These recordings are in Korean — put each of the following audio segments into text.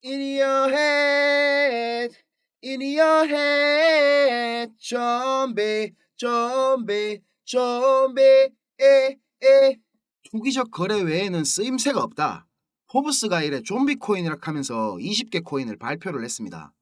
In your head, in your head, 좀비, 좀비, 좀비, 에. 투기적 거래 외에는 쓰임새가 없다. 포브스가 이래 좀비 코인이라 하면서 20개 코인을 발표를 했습니다.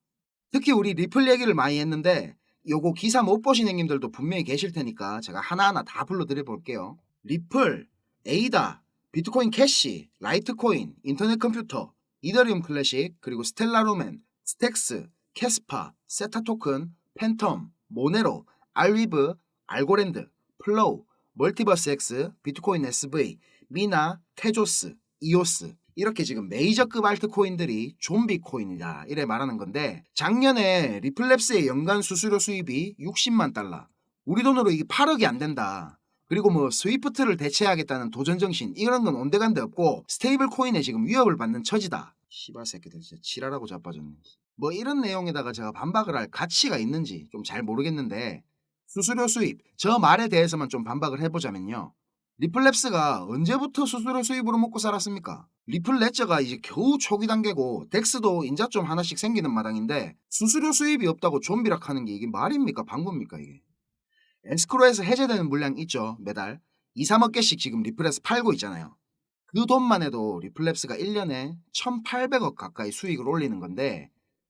특히 우리 리플 얘기를 많이 했는데 요거 기사 못 보신 형님들도 분명히 계실 테니까 제가 하나하나 다 불러드려 볼게요. 리플, 에이다, 비트코인 캐시, 라이트코인, 인터넷 컴퓨터, 이더리움 클래식, 그리고 스텔라 루멘, 스택스, 캐스파, 세타 토큰, 팬텀, 모네로, 알위브, 알고랜드, 플로우, 멀티버스 X, 비트코인 SV, 미나, 테조스, 이오스, 이렇게 지금 메이저급 알트코인들이 좀비 코인이다 이래 말하는 건데, 작년에 리플랩스의 연간 수수료 수입이 60만 달러, 우리 돈으로 이게 8억이 안 된다. 그리고 뭐 스위프트를 대체하겠다는 도전정신 이런 건 온데간데 없고 스테이블 코인에 지금 위협을 받는 처지다. 씨발 새끼들 진짜 지랄하고 자빠졌네. 뭐 이런 내용에다가 제가 반박을 할 가치가 있는지 좀 잘 모르겠는데, 수수료 수입 저 말에 대해서만 좀 반박을 해보자면요, 리플랩스가 언제부터 수수료 수입으로 먹고 살았습니까? 리플 레저가 이제 겨우 초기 단계고 덱스도 인자 좀 하나씩 생기는 마당인데 수수료 수입이 없다고 좀비락 하는 게 이게 말입니까 방구입니까 이게? 에스크로에서 해제되는 물량 있죠. 매달 2, 3억 개씩 지금 리플에서 팔고 있잖아요. 그 돈만 해도 리플랩스가 1년에 1800억 가까이 수익을 올리는 건데,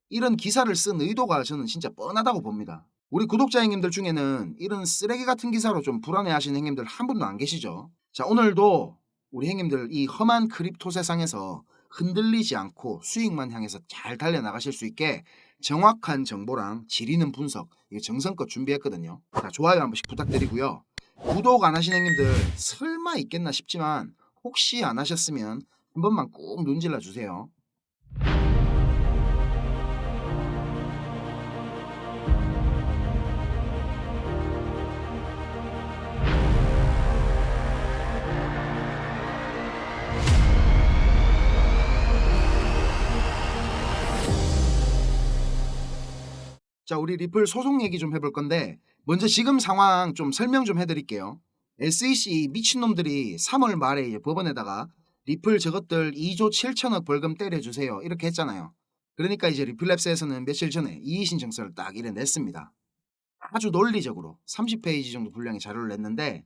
이런 기사를 쓴 의도가 저는 진짜 뻔하다고 봅니다. 우리 구독자 형님들 중에는 이런 쓰레기 같은 기사로 좀 불안해하시는 형님들 한 분도 안 계시죠? 자, 오늘도 우리 형님들 이 험한 크립토 세상에서 흔들리지 않고 수익만 향해서 잘 달려나가실 수 있게 정확한 정보랑 질 있는 분석, 이게 정성껏 준비했거든요. 자, 좋아요 한 번씩 부탁드리고요. 구독 안 하신 형님들 설마 있겠나 싶지만 혹시 안 하셨으면 한 번만 꼭 눈질러 주세요. 자, 우리 리플 소송 얘기 좀 해볼 건데, 먼저 지금 상황 좀 설명 좀 해드릴게요. SEC 미친놈들이 3월 말에 이제 법원에다가 리플 저것들 2조 7천억 벌금 때려주세요 이렇게 했잖아요. 그러니까 이제 리플랩스에서는 며칠 전에 이의 신청서를 딱 이래 냈습니다. 아주 논리적으로 30페이지 정도 분량의 자료를 냈는데,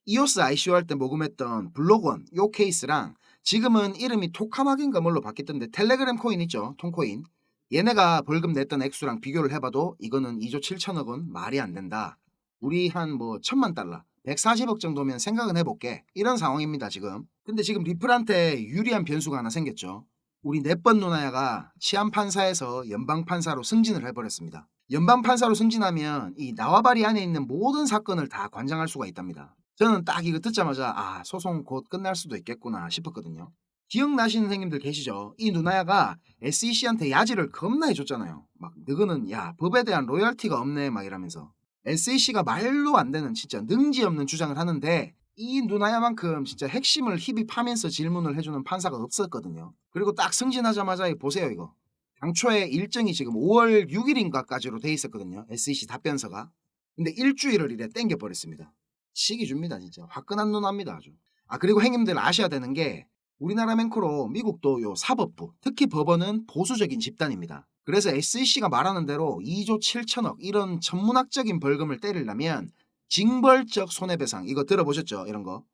이오스 ICO 할 때 모금했던 블록원 요 케이스랑 지금은 이름이 토카막인가 뭘로 바뀌었던데 텔레그램 코인 있죠, 통코인, 얘네가 벌금 냈던 액수랑 비교를 해봐도 이거는 2조 7천억은 말이 안 된다. 우리 한 뭐 1000만 달러 140억 정도면 생각은 해볼게, 이런 상황입니다 지금. 근데 지금 리플한테 유리한 변수가 하나 생겼죠. 우리 넷번 누나야가 치안판사에서 연방판사로 승진을 해버렸습니다. 연방판사로 승진하면 이 나와바리 안에 있는 모든 사건을 다 관장할 수가 있답니다. 저는 딱 이거 듣자마자 아, 소송 곧 끝날 수도 있겠구나 싶었거든요. 기억나시는 형님들 계시죠? 이 누나야가 SEC한테 야지를 겁나 해줬잖아요. 막 너희는 야 법에 대한 로열티가 없네 막 이러면서. SEC가 말로 안 되는 진짜 능지 없는 주장을 하는데 이 누나야만큼 진짜 핵심을 힙입하면서 질문을 해주는 판사가 없었거든요. 그리고 딱 승진하자마자 보세요 이거. 당초에 일정이 지금 5월 6일인가까지로 돼 있었거든요. SEC 답변서가. 근데 일주일을 이래 땡겨버렸습니다. 시기 줍니다 진짜. 화끈한 누나입니다 아주. 아, 그리고 형님들 아셔야 되는 게 우리나라 맹코로 미국도 요 사법부, 특히 법원은 보수적인 집단입니다. 그래서 SEC가 말하는 대로 2조 7천억 이런 천문학적인 벌금을 때리려면 징벌적 손해배상, 이거 들어보셨죠?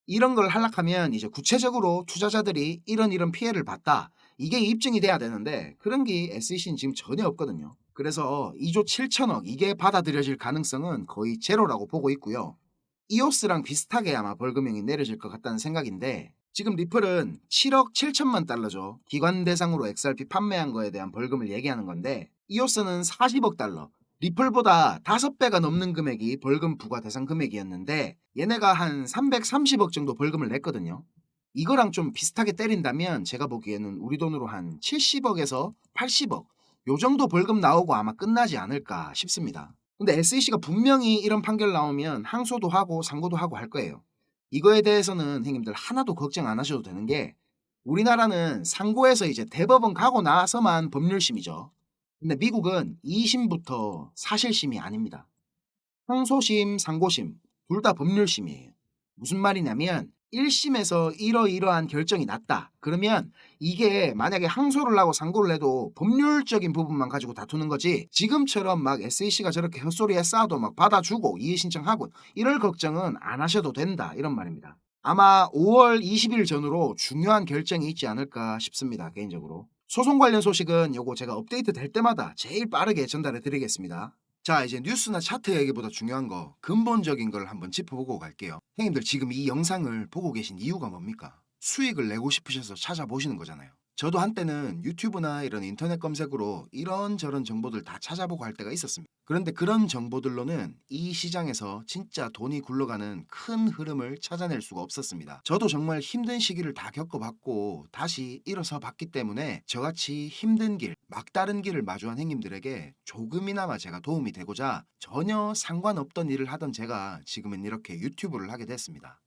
이런 걸 하락하면 이제 구체적으로 투자자들이 이런 피해를 봤다, 이게 입증이 돼야 되는데 그런 게 SEC는 지금 전혀 없거든요. 그래서 2조 7천억 이게 받아들여질 가능성은 거의 제로라고 보고 있고요. 이오스랑 비슷하게 아마 벌금형이 내려질 것 같다는 생각인데, 지금 리플은 7억 7천만 달러죠. 기관 대상으로 XRP 판매한 거에 대한 벌금을 얘기하는 건데, 이오스는 40억 달러, 리플보다 5배가 넘는 금액이 벌금 부과 대상 금액이었는데 얘네가 한 330억 정도 벌금을 냈거든요. 이거랑 좀 비슷하게 때린다면 제가 보기에는 우리 돈으로 한 70억에서 80억 요 정도 벌금 나오고 아마 끝나지 않을까 싶습니다. 근데 SEC가 분명히 이런 판결 나오면 항소도 하고 상고도 하고 할 거예요. 이거에 대해서는 형님들 하나도 걱정 안 하셔도 되는 게, 우리나라는 상고에서 이제 대법원 가고 나서만 법률심이죠. 근데 미국은 2심부터 사실심이 아닙니다. 항소심, 상고심 둘 다 법률심이에요. 무슨 말이냐면 1심에서 이러이러한 결정이 났다. 그러면 이게 만약에 항소를 하고 상고를 해도 법률적인 부분만 가지고 다투는 거지, 지금처럼 막 SEC가 저렇게 헛소리 했어도 막 받아주고 이의 신청하고 이럴 걱정은 안 하셔도 된다, 이런 말입니다. 아마 5월 20일 전후로 중요한 결정이 있지 않을까 싶습니다, 개인적으로. 소송 관련 소식은 요거 제가 업데이트 될 때마다 제일 빠르게 전달해 드리겠습니다. 자, 이제 뉴스나 차트 얘기보다 중요한 거, 근본적인 걸 한번 짚어보고 갈게요. 형님들, 지금 이 영상을 보고 계신 이유가 뭡니까? 수익을 내고 싶으셔서 찾아보시는 거잖아요. 저도 한때는 유튜브나 이런 인터넷 검색으로 이런저런 정보들 다 찾아보고 할 때가 있었습니다. 그런데 그런 정보들로는 이 시장에서 진짜 돈이 굴러가는 큰 흐름을 찾아낼 수가 없었습니다. 저도 정말 힘든 시기를 다 겪어봤고 다시 일어서 봤기 때문에 저같이 힘든 길, 막다른 길을 마주한 행님들에게 조금이나마 제가 도움이 되고자 전혀 상관없던 일을 하던 제가 지금은 이렇게 유튜브를 하게 됐습니다.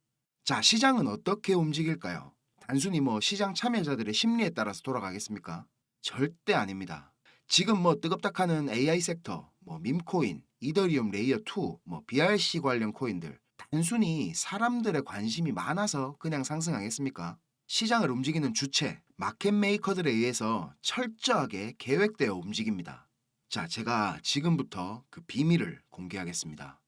자, 시장은 어떻게 움직일까요? 단순히 시장 참여자들의 심리에 따라서 돌아가겠습니까? 절대 아닙니다. 지금 뜨겁다하는 AI 섹터, 밈코인, 이더리움 레이어 2, BRC 관련 코인들, 단순히 사람들의 관심이 많아서 그냥 상승하겠습니까? 시장을 움직이는 주체, 마켓 메이커들에 의해서 철저하게 계획되어 움직입니다. 자, 제가 지금부터 그 비밀을 공개하겠습니다.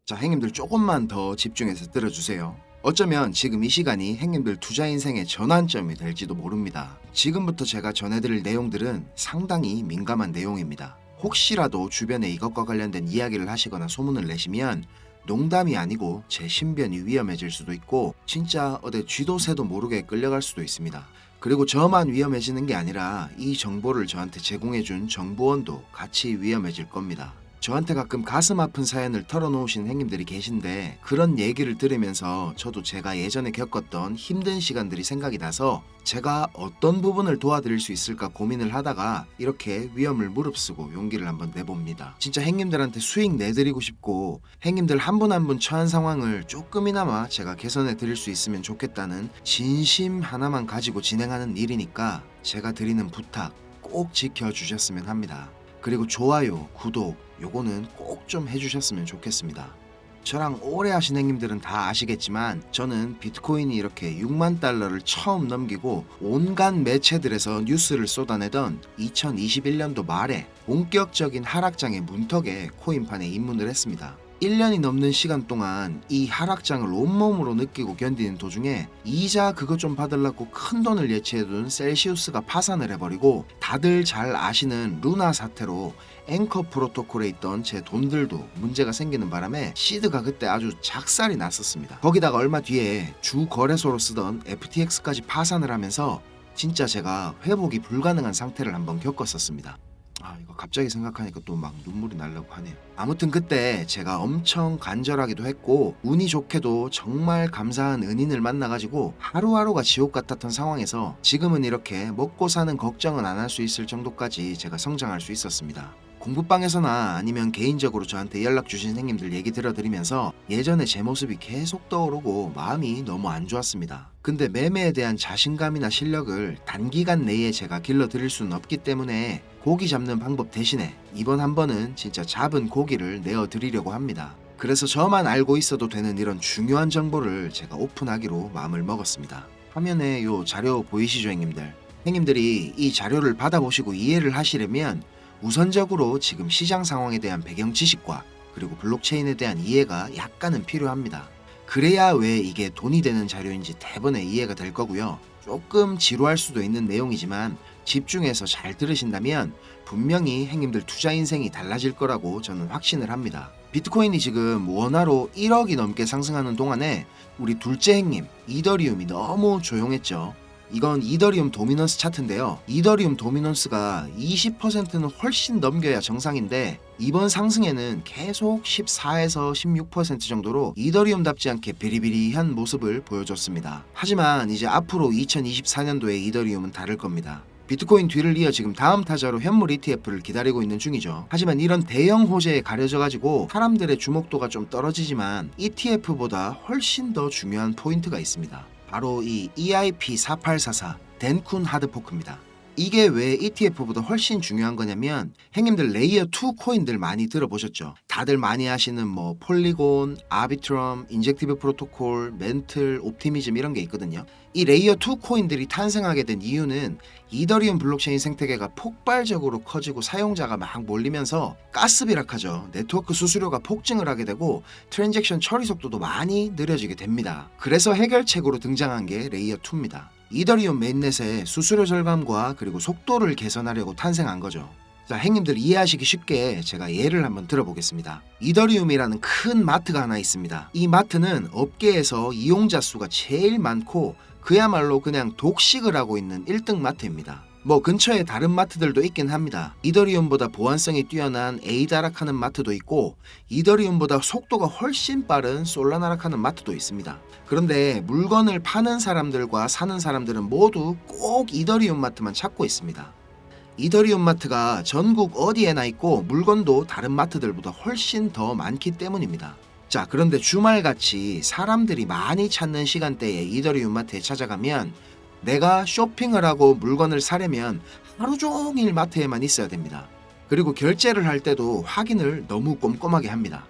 자, 행님들 조금만 더 집중해서 들어주세요. 어쩌면 지금 이 시간이 행님들 투자 인생의 전환점이 될지도 모릅니다. 지금부터 제가 전해드릴 내용들은 상당히 민감한 내용입니다. 혹시라도 주변에 이것과 관련된 이야기를 하시거나 소문을 내시면 농담이 아니고 제 신변이 위험해질 수도 있고 진짜 어디 쥐도 새도 모르게 끌려갈 수도 있습니다. 그리고 저만 위험해지는 게 아니라 이 정보를 저한테 제공해준 정보원도 같이 위험해질 겁니다. 저한테 가끔 가슴 아픈 사연을 털어놓으신 행님들이 계신데 그런 얘기를 들으면서 저도 제가 예전에 겪었던 힘든 시간들이 생각이 나서 제가 어떤 부분을 도와드릴 수 있을까 고민을 하다가 이렇게 위험을 무릅쓰고 용기를 한번 내봅니다. 진짜 행님들한테 수익 내드리고 싶고 행님들 한 분 한 분 처한 상황을 조금이나마 제가 개선해 드릴 수 있으면 좋겠다는 진심 하나만 가지고 진행하는 일이니까 제가 드리는 부탁 꼭 지켜주셨으면 합니다. 그리고 좋아요, 구독 요거는 꼭 좀 해주셨으면 좋겠습니다. 저랑 오래 하신 행님들은 다 아시겠지만 저는 비트코인이 이렇게 6만 달러를 처음 넘기고 온갖 매체들에서 뉴스를 쏟아내던 2021년도 말에 본격적인 하락장의 문턱에 코인판에 입문을 했습니다. 1년이 넘는 시간 동안 이 하락장을 온몸으로 느끼고 견디는 도중에 이자 그거 좀 받으려고 큰 돈을 예치해둔 셀시우스가 파산을 해버리고 다들 잘 아시는 루나 사태로 앵커 프로토콜에 있던 제 돈들도 문제가 생기는 바람에 시드가 그때 아주 작살이 났었습니다. 거기다가 얼마 뒤에 주 거래소로 쓰던 FTX까지 파산을 하면서 진짜 제가 회복이 불가능한 상태를 한번 겪었었습니다. 이거 갑자기 생각하니까 또 막 눈물이 나려고 하네요. 아무튼 그때 제가 엄청 간절하기도 했고 운이 좋게도 정말 감사한 은인을 만나가지고 하루하루가 지옥 같았던 상황에서 지금은 이렇게 먹고 사는 걱정은 안 할 수 있을 정도까지 제가 성장할 수 있었습니다. 공부방에서나 아니면 개인적으로 저한테 연락 주신 형님들 얘기 들어드리면서 예전에 제 모습이 계속 떠오르고 마음이 너무 안 좋았습니다. 근데 매매에 대한 자신감이나 실력을 단기간 내에 제가 길러드릴 수는 없기 때문에 고기 잡는 방법 대신에 이번 한 번은 진짜 잡은 고기를 내어드리려고 합니다. 그래서 저만 알고 있어도 되는 이런 중요한 정보를 제가 오픈하기로 마음을 먹었습니다. 화면에 요 자료 보이시죠, 형님들? 형님들이 이 자료를 받아보시고 이해를 하시려면 우선적으로 지금 시장 상황에 대한 배경 지식과 그리고 블록체인에 대한 이해가 약간은 필요합니다. 그래야 왜 이게 돈이 되는 자료인지 대번에 이해가 될 거고요. 조금 지루할 수도 있는 내용이지만 집중해서 잘 들으신다면 분명히 행님들 투자 인생이 달라질 거라고 저는 확신을 합니다. 비트코인이 지금 원화로 1억이 넘게 상승하는 동안에 우리 둘째 행님 이더리움이 너무 조용했죠. 이건 이더리움 도미넌스 차트인데요. 이더리움 도미넌스가 20%는 훨씬 넘겨야 정상인데 이번 상승에는 계속 14에서 16% 정도로 이더리움답지 않게 비리비리한 모습을 보여줬습니다. 하지만 이제 앞으로 2024년도에 이더리움은 다를 겁니다. 비트코인 뒤를 이어 지금 다음 타자로 현물 ETF를 기다리고 있는 중이죠. 하지만 이런 대형 호재에 가려져가지고 사람들의 주목도가 좀 떨어지지만 ETF보다 훨씬 더 중요한 포인트가 있습니다. 바로 이 EIP4844 덴쿤 하드포크입니다. 이게 왜 ETF보다 훨씬 중요한 거냐면 형님들 레이어 2 코인들 많이 들어보셨죠? 다들 많이 아시는 뭐 폴리곤, 아비트럼, 인젝티브 프로토콜, 멘틀, 옵티미즘 이런 게 있거든요. 이 레이어 2 코인들이 탄생하게 된 이유는 이더리움 블록체인 생태계가 폭발적으로 커지고 사용자가 막 몰리면서 가스비락하죠. 네트워크 수수료가 폭증을 하게 되고 트랜잭션 처리 속도도 많이 느려지게 됩니다. 그래서 해결책으로 등장한 게 레이어 2입니다. 이더리움 메인넷의 수수료 절감과 그리고 속도를 개선하려고 탄생한 거죠. 자, 형님들 이해하시기 쉽게 제가 예를 한번 들어보겠습니다. 이더리움이라는 큰 마트가 하나 있습니다. 이 마트는 업계에서 이용자 수가 제일 많고 그야말로 그냥 독식을 하고 있는 1등 마트입니다. 뭐 근처에 다른 마트들도 있긴 합니다. 이더리움보다 보안성이 뛰어난 에이다락하는 마트도 있고 이더리움보다 속도가 훨씬 빠른 솔라나락하는 마트도 있습니다. 그런데 물건을 파는 사람들과 사는 사람들은 모두 꼭 이더리움 마트만 찾고 있습니다. 이더리움 마트가 전국 어디에나 있고 물건도 다른 마트들보다 훨씬 더 많기 때문입니다. 자, 그런데 주말같이 사람들이 많이 찾는 시간대에 이더리움 마트에 찾아가면 내가 쇼핑을 하고 물건을 사려면 하루 종일 마트에만 있어야 됩니다. 그리고 결제를 할 때도 확인을 너무 꼼꼼하게 합니다.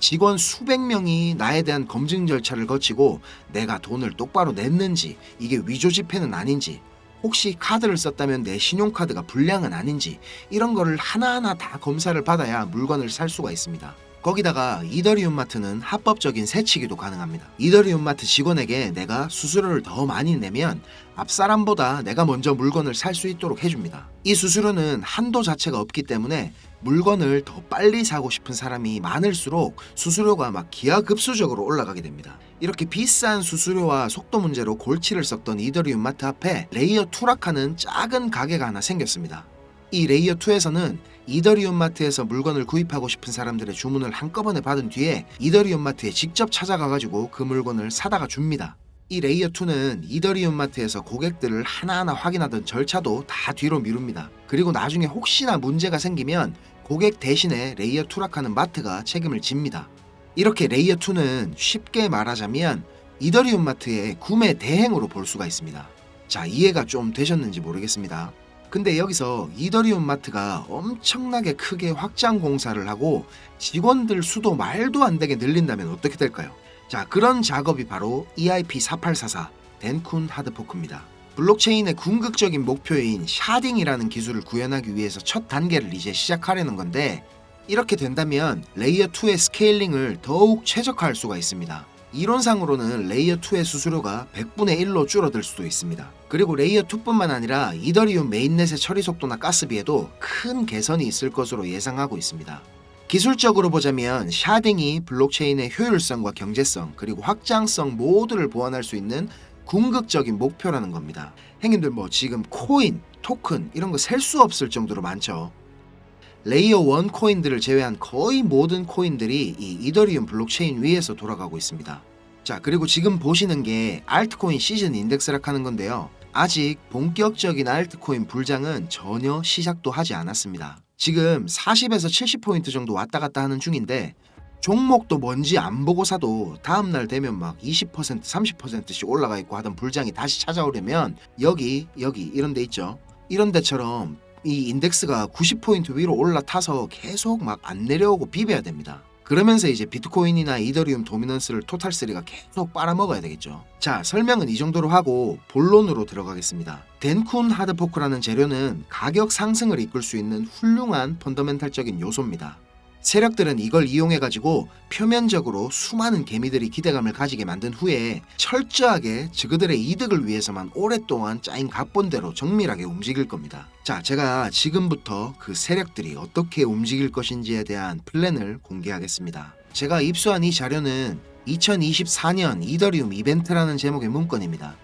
직원 수백 명이 나에 대한 검증 절차를 거치고 내가 돈을 똑바로 냈는지, 이게 위조 지폐는 아닌지, 혹시 카드를 썼다면 내 신용카드가 불량은 아닌지 이런 거를 하나하나 다 검사를 받아야 물건을 살 수가 있습니다. 거기다가 이더리움 마트는 합법적인 세치기도 가능합니다. 이더리움 마트 직원에게 내가 수수료를 더 많이 내면 앞사람보다 내가 먼저 물건을 살 수 있도록 해줍니다. 이 수수료는 한도 자체가 없기 때문에 물건을 더 빨리 사고 싶은 사람이 많을수록 수수료가 막 기하급수적으로 올라가게 됩니다. 이렇게 비싼 수수료와 속도 문제로 골치를 썩던 이더리움 마트 앞에 레이어 2락하는 작은 가게가 하나 생겼습니다. 이 레이어 2에서는 이더리움 마트에서 물건을 구입하고 싶은 사람들의 주문을 한꺼번에 받은 뒤에 이더리움 마트에 직접 찾아가가지고 그 물건을 사다가 줍니다. 이 레이어 2는 이더리움 마트에서 고객들을 하나하나 확인하던 절차도 다 뒤로 미룹니다. 그리고 나중에 혹시나 문제가 생기면 고객 대신에 레이어 2락하는 마트가 책임을 집니다. 이렇게 레이어 2는 쉽게 말하자면 이더리움 마트의 구매 대행으로 볼 수가 있습니다. 자, 이해가 좀 되셨는지 모르겠습니다. 근데 여기서 이더리움 마트가 엄청나게 크게 확장 공사를 하고 직원들 수도 말도 안 되게 늘린다면 어떻게 될까요? 자, 그런 작업이 바로 EIP4844 덴쿤 하드포크입니다. 블록체인의 궁극적인 목표인 샤딩이라는 기술을 구현하기 위해서 첫 단계를 이제 시작하려는 건데, 이렇게 된다면 레이어 2의 스케일링을 더욱 최적화할 수가 있습니다. 이론상으로는 레이어 2의 수수료가 100분의 1로 줄어들 수도 있습니다. 그리고 레이어 2뿐만 아니라 이더리움 메인넷의 처리 속도나 가스비에도 큰 개선이 있을 것으로 예상하고 있습니다. 기술적으로 보자면 샤딩이 블록체인의 효율성과 경제성 그리고 확장성 모두를 보완할 수 있는 궁극적인 목표라는 겁니다. 형님들 뭐 지금 코인, 토큰 이런 거 셀 수 없을 정도로 많죠. 레이어 1 코인들을 제외한 거의 모든 코인들이 이 이더리움 블록체인 위에서 돌아가고 있습니다. 자, 그리고 지금 보시는 게 알트코인 시즌 인덱스락 하는 건데요. 아직 본격적인 알트코인 불장은 전혀 시작도 하지 않았습니다. 지금 40에서 70포인트 정도 왔다 갔다 하는 중인데 종목도 뭔지 안 보고 사도 다음날 되면 막 20%, 30%씩 올라가 있고 하던 불장이 다시 찾아오려면 여기 이런 데 있죠. 이런 데처럼 이 인덱스가 90포인트 위로 올라타서 계속 막 안 내려오고 비벼야 됩니다. 그러면서 이제 비트코인이나 이더리움 도미넌스를 토탈3가 계속 빨아먹어야 되겠죠. 자, 설명은 이 정도로 하고 본론으로 들어가겠습니다. 덴쿤 하드포크라는 재료는 가격 상승을 이끌 수 있는 훌륭한 펀더멘탈적인 요소입니다. 세력들은 이걸 이용해가지고 표면적으로 수많은 개미들이 기대감을 가지게 만든 후에 철저하게 그들의 이득을 위해서만 오랫동안 짜인 각본대로 정밀하게 움직일 겁니다. 자, 제가 지금부터 그 세력들이 어떻게 움직일 것인지에 대한 플랜을 공개하겠습니다. 제가 입수한 이 자료는 2024년 이더리움 이벤트라는 제목의 문건입니다.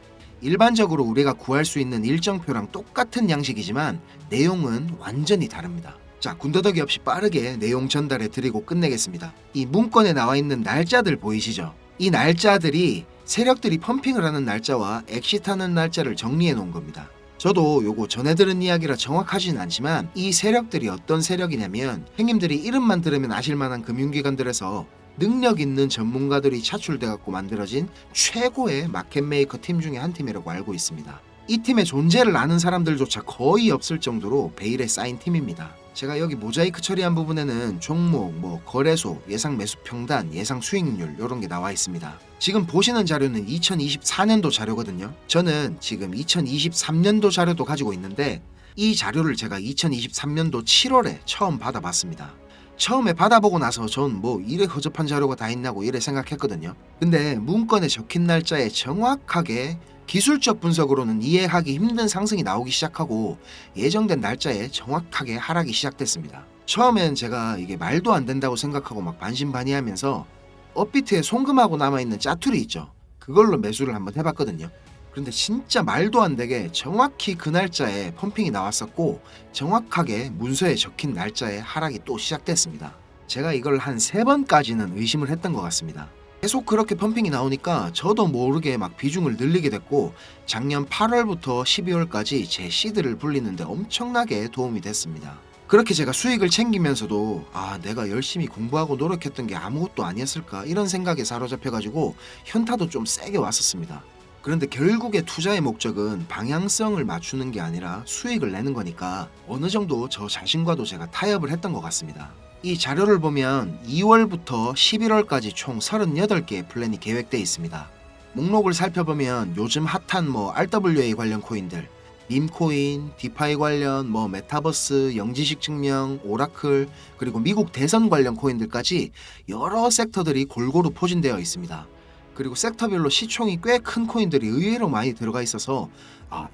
일반적으로 우리가 구할 수 있는 일정표랑 똑같은 양식이지만 내용은 완전히 다릅니다. 자, 군더더기 없이 빠르게 내용 전달해 드리고 끝내겠습니다. 이 문건에 나와 있는 날짜들 보이시죠? 이 날짜들이 세력들이 펌핑을 하는 날짜와 엑시트하는 날짜를 정리해 놓은 겁니다. 저도 요거 전해 들은 이야기라 정확하진 않지만 이 세력들이 어떤 세력이냐면 형님들이 이름만 들으면 아실만한 금융기관들에서 능력 있는 전문가들이 차출돼 갖고 만들어진 최고의 마켓메이커 팀 중에 한 팀이라고 알고 있습니다. 이 팀의 존재를 아는 사람들조차 거의 없을 정도로 베일에 쌓인 팀입니다. 제가 여기 모자이크 처리한 부분에는 종목, 거래소, 예상 매수 평단, 예상 수익률 이런 게 나와 있습니다. 지금 보시는 자료는 2024년도 자료거든요. 저는 지금 2023년도 자료도 가지고 있는데 이 자료를 제가 2023년도 7월에 처음 받아봤습니다. 처음에 받아보고 나서 전 이래 허접한 자료가 다 있냐고 이래 생각했거든요. 근데 문건에 적힌 날짜에 정확하게 기술적 분석으로는 이해하기 힘든 상승이 나오기 시작하고 예정된 날짜에 정확하게 하락이 시작됐습니다. 처음엔 제가 이게 말도 안 된다고 생각하고 막 반신반의하면서 업비트에 송금하고 남아있는 짜투리 있죠. 그걸로 매수를 한번 해봤거든요. 그런데 진짜 말도 안 되게 정확히 그 날짜에 펌핑이 나왔었고 정확하게 문서에 적힌 날짜에 하락이 또 시작됐습니다. 제가 이걸 한 3번까지는 의심을 했던 것 같습니다. 계속 그렇게 펌핑이 나오니까 저도 모르게 막 비중을 늘리게 됐고 작년 8월부터 12월까지 제 시드를 불리는데 엄청나게 도움이 됐습니다. 그렇게 제가 수익을 챙기면서도 내가 열심히 공부하고 노력했던 게 아무것도 아니었을까 이런 생각에 사로잡혀가지고 현타도 좀 세게 왔었습니다. 그런데 결국에 투자의 목적은 방향성을 맞추는 게 아니라 수익을 내는 거니까 어느 정도 저 자신과도 제가 타협을 했던 것 같습니다. 이 자료를 보면 2월부터 11월까지 총 38개의 플랜이 계획되어 있습니다. 목록을 살펴보면 요즘 핫한 RWA 관련 코인들, 밈코인, 디파이 관련 메타버스, 영지식 증명, 오라클, 그리고 미국 대선 관련 코인들까지 여러 섹터들이 골고루 포진되어 있습니다. 그리고 섹터별로 시총이 꽤 큰 코인들이 의외로 많이 들어가 있어서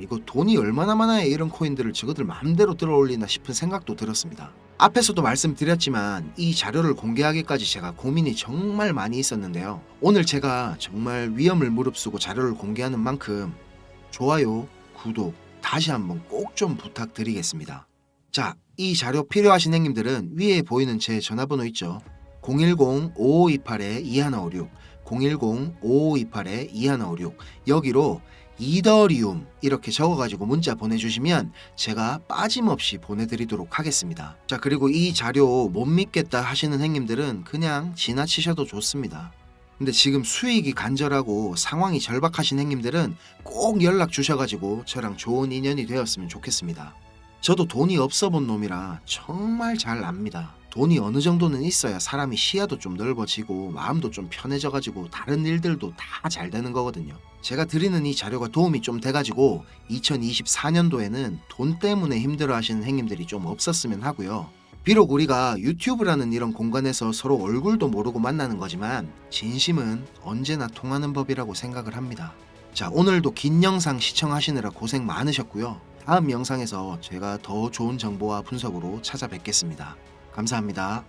이거 돈이 얼마나 많아야 이런 코인들을 저거들 마음대로 들어올리나 싶은 생각도 들었습니다. 앞에서도 말씀드렸지만 이 자료를 공개하기까지 제가 고민이 정말 많이 있었는데요. 오늘 제가 정말 위험을 무릅쓰고 자료를 공개하는 만큼 좋아요, 구독 다시 한번 꼭 좀 부탁드리겠습니다. 자, 이 자료 필요하신 행님들은 위에 보이는 제 전화번호 있죠. 010-5528-2156 010-5528-2156 여기로 이더리움 이렇게 적어가지고 문자 보내주시면 제가 빠짐없이 보내드리도록 하겠습니다. 자, 그리고 이 자료 못 믿겠다 하시는 행님들은 그냥 지나치셔도 좋습니다. 근데 지금 수익이 간절하고 상황이 절박하신 행님들은 꼭 연락 주셔가지고 저랑 좋은 인연이 되었으면 좋겠습니다. 저도 돈이 없어 본 놈이라 정말 잘 압니다. 돈이 어느 정도는 있어야 사람이 시야도 좀 넓어지고 마음도 좀 편해져가지고 다른 일들도 다 잘 되는 거거든요. 제가 드리는 이 자료가 도움이 좀 돼가지고 2024년도에는 돈 때문에 힘들어 하시는 행님들이 좀 없었으면 하고요. 비록 우리가 유튜브라는 이런 공간에서 서로 얼굴도 모르고 만나는 거지만 진심은 언제나 통하는 법이라고 생각을 합니다. 자, 오늘도 긴 영상 시청하시느라 고생 많으셨고요. 다음 영상에서 제가 더 좋은 정보와 분석으로 찾아뵙겠습니다. 감사합니다.